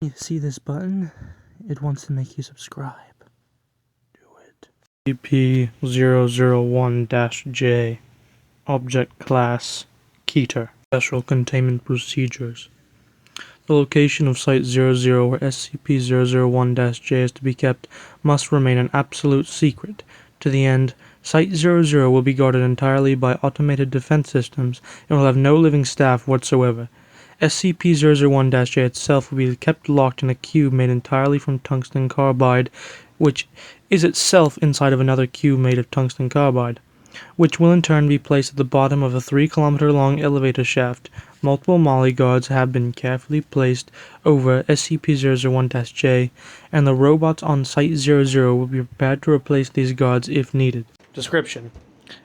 You see this button? It wants to make you subscribe. Do it. SCP-001-J. Object Class Keter. Special Containment Procedures. The location of Site-00 where SCP-001-J is to be kept must remain an absolute secret. To the end, Site-00 will be guarded entirely by automated defense systems and will have no living staff whatsoever. SCP-001-J itself will be kept locked in a cube made entirely from tungsten carbide, which is itself inside of another cube made of tungsten carbide, which will in turn be placed at the bottom of a 3-kilometer-long elevator shaft. Multiple Molly guards have been carefully placed over SCP-001-J, and the robots on Site-00 will be prepared to replace these guards if needed. Description: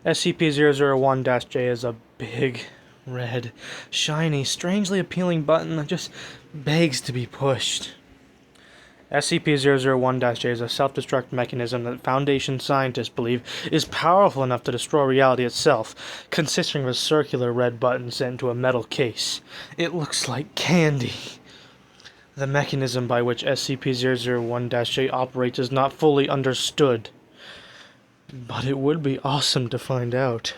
SCP-001-J is a big, red, shiny, strangely appealing button that just begs to be pushed. SCP-001-J is a self-destruct mechanism that Foundation scientists believe is powerful enough to destroy reality itself, consisting of a circular red button set into a metal case. It looks like candy. The mechanism by which SCP-001-J operates is not fully understood, but it would be awesome to find out.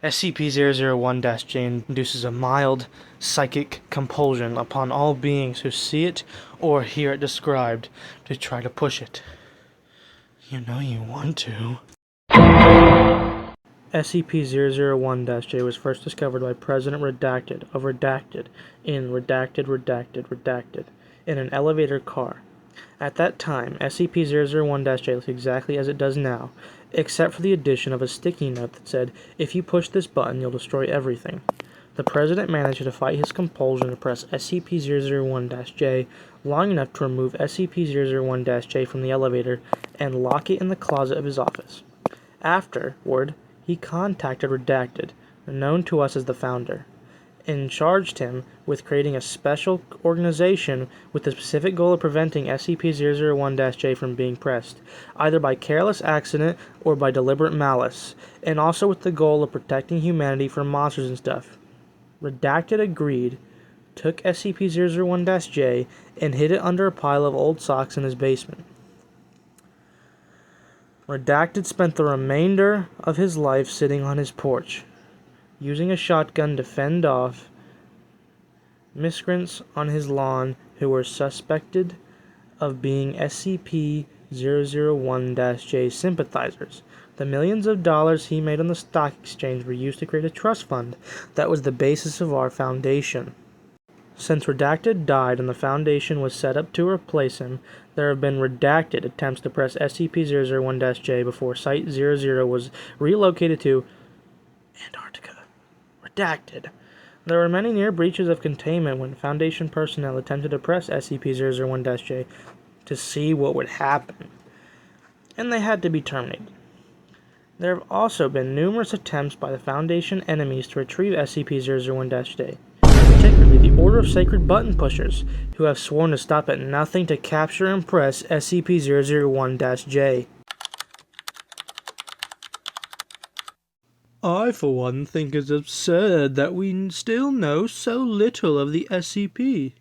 SCP-001-J induces a mild psychic compulsion upon all beings who see it or hear it described to try to push it. You know you want to. SCP-001-J was first discovered by President Redacted of Redacted in Redacted in an elevator car. At that time, SCP-001-J looked exactly as it does now, except for the addition of a sticky note that said, "If you push this button, you'll destroy everything." The President managed to fight his compulsion to press SCP-001-J long enough to remove SCP-001-J from the elevator and lock it in the closet of his office. Afterward, he contacted Redacted, known to us as the Founder, and charged him with creating a special organization with the specific goal of preventing SCP-001-J from being pressed, either by careless accident or by deliberate malice, and also with the goal of protecting humanity from monsters and stuff. Redacted agreed, took SCP-001-J, and hid it under a pile of old socks in his basement. Redacted spent the remainder of his life sitting on his porch, using a shotgun to fend off miscreants on his lawn who were suspected of being SCP-001-J sympathizers. The millions of dollars he made on the stock exchange were used to create a trust fund that was the basis of our Foundation. Since Redacted died and the Foundation was set up to replace him, there have been Redacted attempts to press SCP-001-J before Site-00 was relocated to Antarctica. Redacted. There were many near breaches of containment when Foundation personnel attempted to press SCP-001-J to see what would happen, and they had to be terminated. There have also been numerous attempts by the Foundation enemies to retrieve SCP-001-J, particularly the Order of Sacred Button Pushers, who have sworn to stop at nothing to capture and press SCP-001-J. I, for one, think it's absurd that we still know so little of the SCP,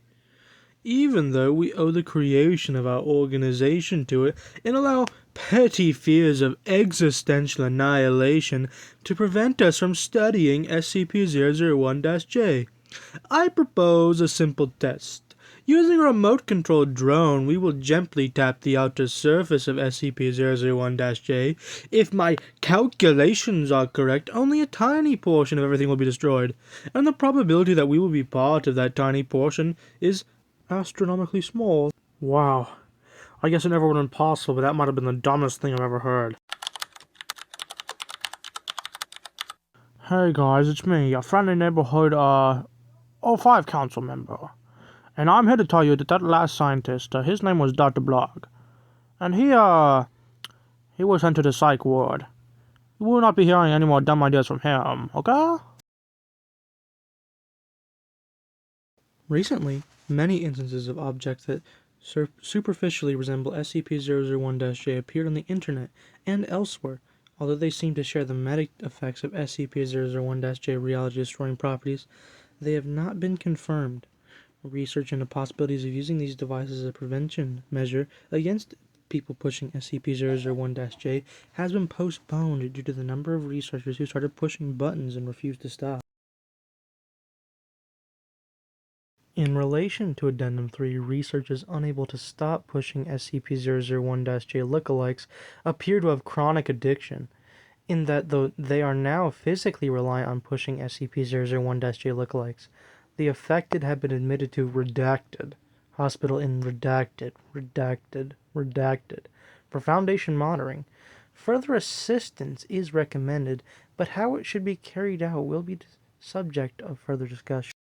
even though we owe the creation of our organization to it and allow petty fears of existential annihilation to prevent us from studying SCP-001-J. I propose a simple test. Using a remote-controlled drone, we will gently tap the outer surface of SCP-001-J. If my calculations are correct, only a tiny portion of everything will be destroyed, and the probability that we will be part of that tiny portion is astronomically small. Wow. I guess it never would have been possible, but that might have been the dumbest thing I've ever heard. Hey guys, it's me, a friendly neighborhood, 05 council member. And I'm here to tell you that that last scientist, his name was Dr. Blog. And he was sent to the psych ward. You will not be hearing any more dumb ideas from him, okay? Recently, many instances of objects that superficially resemble SCP-001-J appeared on the internet and elsewhere. Although they seem to share the meta effects of SCP-001-J reality-destroying properties, they have not been confirmed. Research into possibilities of using these devices as a prevention measure against people pushing SCP-001-J has been postponed due to the number of researchers who started pushing buttons and refused to stop. In relation to Addendum 3, researchers unable to stop pushing SCP-001-J lookalikes appear to have chronic addiction, in that though they are now physically reliant on pushing SCP-001-J lookalikes, the affected have been admitted to redacted hospital in redacted for Foundation monitoring. Further assistance is recommended, but how it should be carried out will be the subject of further discussion.